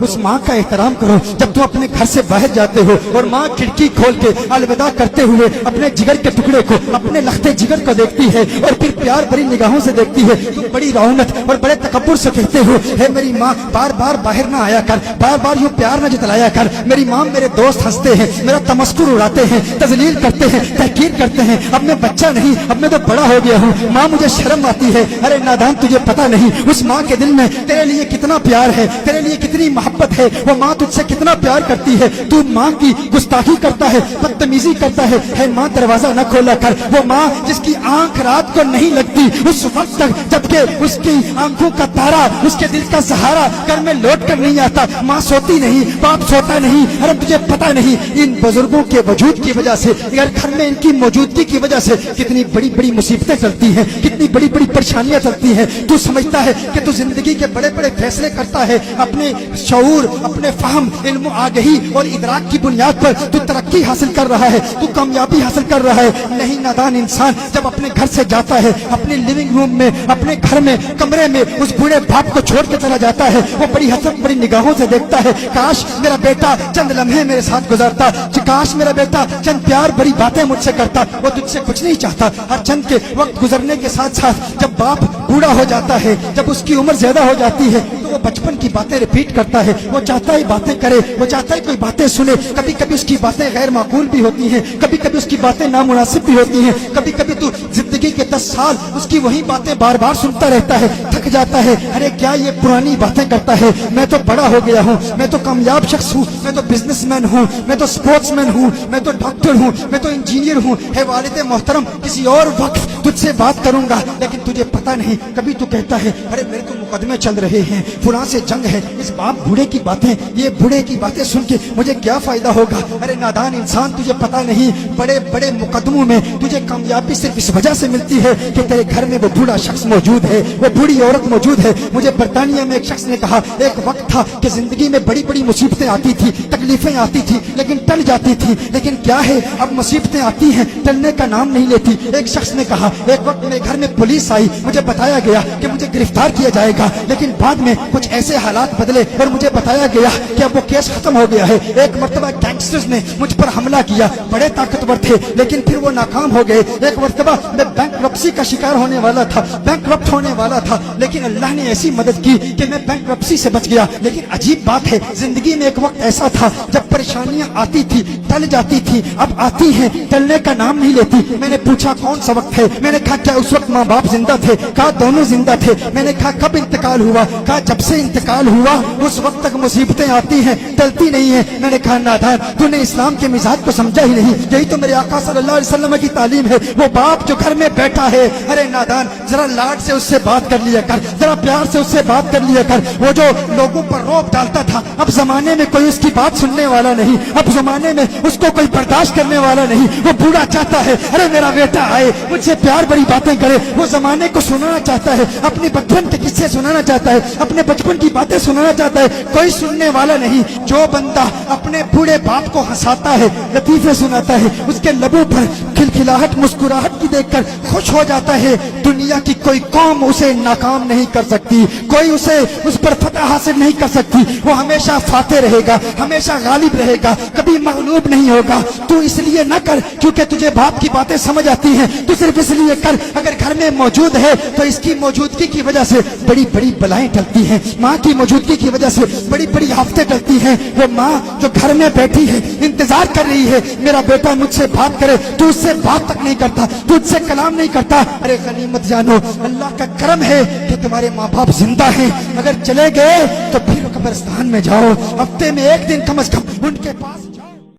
उस माँ का एहतराम करो जब तुम अपने घर से बाहर जाते हो और माँ खिड़की खोल के अलविदा करते हुए अपने जिगर के टुकड़े को, अपने लखते जिगर को देखती है और फिर प्यार भरी निगाहों से देखती है। तुम बड़ी रौनक और बड़े तकब्बुर से कहते हो, हे मेरी माँ बार बार बाहर ना आया कर, बार बार यूँ प्यार न जतलाया कर। मेरी माँ, मेरे दोस्त हंसते हैं, मेरा तमस्कुर उड़ाते हैं, तजलील करते हैं, तहकीर करते हैं। अब मैं बच्चा नहीं, अब मैं तो बड़ा हो गया हूँ। माँ मुझे शर्म आती है। अरे नादान, तुझे पता नहीं उस माँ के दिल में तेरे लिए कितना प्यार है, तेरे लिए कितनी मोहब्बत है। वो माँ तुझसे कितना प्यार करती है, तू माँ की गुस्ताखी करता है, बदतमीजी करता है माँ दरवाजा न खोला कर। वो माँ जिसकी आंख रात को नहीं लगती उस वक्त तक जबकि उसकी आंखों का तारा, उसके दिल का सहारा घर में लौट कर नहीं आता। माँ सोती नहीं, बाप सोता नहीं। अरे तुझे पता नहीं इन बुजुर्गों के वजूद की वजह से, घर में इनकी मौजूदगी की वजह से कितनी बड़ी बड़ी मुसीबतें चलती हैं, कितनी बड़ी बड़ी परेशानियां चलती हैं। तू समझता है कि तू जिंदगी के बड़े बड़े फैसले करता है अपने शऊर, अपने फहम, इल्म, आगही और इदराक की बुनियाद पर तू तरक्की हासिल कर रहा है, तू कामयाबी हासिल कर रहा है। नहीं नादान इंसान जब अपने घर से जाता है, अपने लिविंग रूम में, अपने घर में, कमरे में उस बूढ़े बाप को छोड़ के चला जाता है, वो बड़ी हसरत बड़ी निगाहों से देखता है, काश मेरा बेटा चंद लम्हे मेरे साथ गुजारता, काश मेरा बेटा चंद प्यार बड़ी बातें मुझसे करता। वो तुझसे कुछ नहीं चाहता। हर चंद के वक्त गुजरने के साथ साथ जब बाप बूढ़ा हो जाता है, जब उसकी उम्र ज्यादा हो जाती है, तो वो बचपन की बातें रिपीट करता है। वो चाहता है बातें करे, वो चाहता है कोई बातें सुने। कभी कभी उसकी बातें गैर माकूल भी होती हैं, कभी कभी उसकी बातें नामुनासिब भी होती हैं। कभी कभी तो जिंदगी के 10 साल उसकी वही बातें बार बार सुनता रहता है, थक जाता है। अरे क्या ये पुरानी बातें करता है, मैं तो बड़ा हो गया हूँ, मैं तो कामयाब शख्स हूँ, मैं तो बिजनेसमैन हूँ, मैं तो स्पोर्ट्समैन हूँ, मैं तो डॉक्टर हूँ, मैं तो इंजीनियर हूँ। है वालिद मोहतरम, किसी और वक्त तुझसे बात करूंगा, लेकिन तुझे पता नहीं। कभी तू कहता है, अरे मेरे तो मुकदमे चल रहे हैं, फुला से जंग है, इस बाप बूढ़े की बातें, ये बूढ़े की बातें सुन के मुझे क्या फायदा होगा। अरे नादान इंसान, तुझे पता नहीं बड़े बड़े मुकदमों में तुझे कामयाबी सिर्फ इस वजह से मिलती है कि तेरे घर में वो बूढ़ा शख्स मौजूद है, वो बूढ़ी औरत मौजूद है। मुझे बर्तानिया में एक शख्स ने कहा, एक वक्त था कि जिंदगी में बड़ी बड़ी मुसीबतें आती थी, तकलीफें आती थी, लेकिन टल जाती थी। लेकिन क्या है, अब मुसीबतें आती हैं, टलने का नाम नहीं लेती। एक शख्स ने कहा, एक वक्त मेरे घर में पुलिस आई, मुझे बताया गया कि मुझे गिरफ्तार किया जाएगा, लेकिन बाद में कुछ ऐसे हालात बदले और मुझे बताया गया कि अब वो केस खत्म हो गया है। एक मर्तबा गैंगस्टर्स ने मुझ पर हमला किया, बड़े ताकतवर थे, लेकिन फिर वो नाकाम हो गए। एक मर्तबा मैं बैंकरप्सी का शिकार होने वाला था, बैंकरप्ट होने वाला था, लेकिन अल्लाह ने ऐसी मदद की कि मैं बैंकरप्सी से बच गया। लेकिन अजीब बात है, जिंदगी में एक वक्त ऐसा था जब परेशानियां आती थी, टल जाती थी, अब आती हैं, टलने का नाम नहीं लेती। मैंने पूछा कौन सा वक्त है, मैंने कहा क्या उस वक्त माँ बाप जिंदा थे, कहा दोनों जिंदा थे। मैंने कहा कब इंतकाल हुआ, कहा जब से इंतकाल हुआ उस वक्त तक मुसीबतें आती हैं, टलती नहीं है। मैंने कहा नादान, तूने इस्लाम के मिजाज को समझा ही नहीं, यही तो मेरे आका सल्लल्लाहु अलैहि वसल्लम की तालीम है। वो बाप जो घर में बैठा है, अरे नादान जरा लाड से उससे बात कर लिया कर, जरा प्यार से उससे बात कर लिया कर। वो जो लोगों पर रौब डालता था, अब जमाने में कोई उसकी बात सुनने वाला नहीं, अब जमाने में उसको कोई बर्दाश्त करने वाला नहीं। वो बूढ़ा चाहता है, अरे मेरा बेटा आए, मुझसे प्यार बड़ी बातें करे। वो जमाने को सुनाना चाहता है, अपने बचपन के किस्से सुनाना चाहता है, अपने बचपन की बातें सुनाना चाहता है, कोई सुनने वाला नहीं। जो बंदा अपने बूढ़े बाप को हंसाता है, लतीफे सुनाता है, उसके लबों पर खिलखिलाहट, मुस्कुराहट की देखकर खुश हो जाता है, दुनिया की कोई कौम उसे नाकाम नहीं कर सकती, कोई उसे उस पर फतह हासिल नहीं कर सकती। वो हमेशा फाते रहेगा, हमेशा गालिब रहेगा, कभी मगलूब नहीं होगा। तू इसलिए न कर क्योंकि तुझे बाप की बातें समझ आती हैं, तू सिर्फ इसलिए कर अगर घर में मौजूद है तो इसकी मौजूदगी की वजह से बड़ी बड़ी बलाएं टलती हैं, माँ की मौजूदगी की वजह से बड़ी बड़ी आफतें टलती हैं। वो माँ जो घर में बैठी है, इंतजार कर रही है मेरा बेटा मुझसे बात करे, तू उससे बात तक नहीं करता, तू उससे कलाम नहीं करता। अरे गनीमत जानो, अल्लाह का करम है कि तुम्हारे माँ बाप जिंदा हैं। अगर चले गए तो फिर कब्रिस्तान में जाओ, हफ्ते में एक दिन कम से कम उनके पास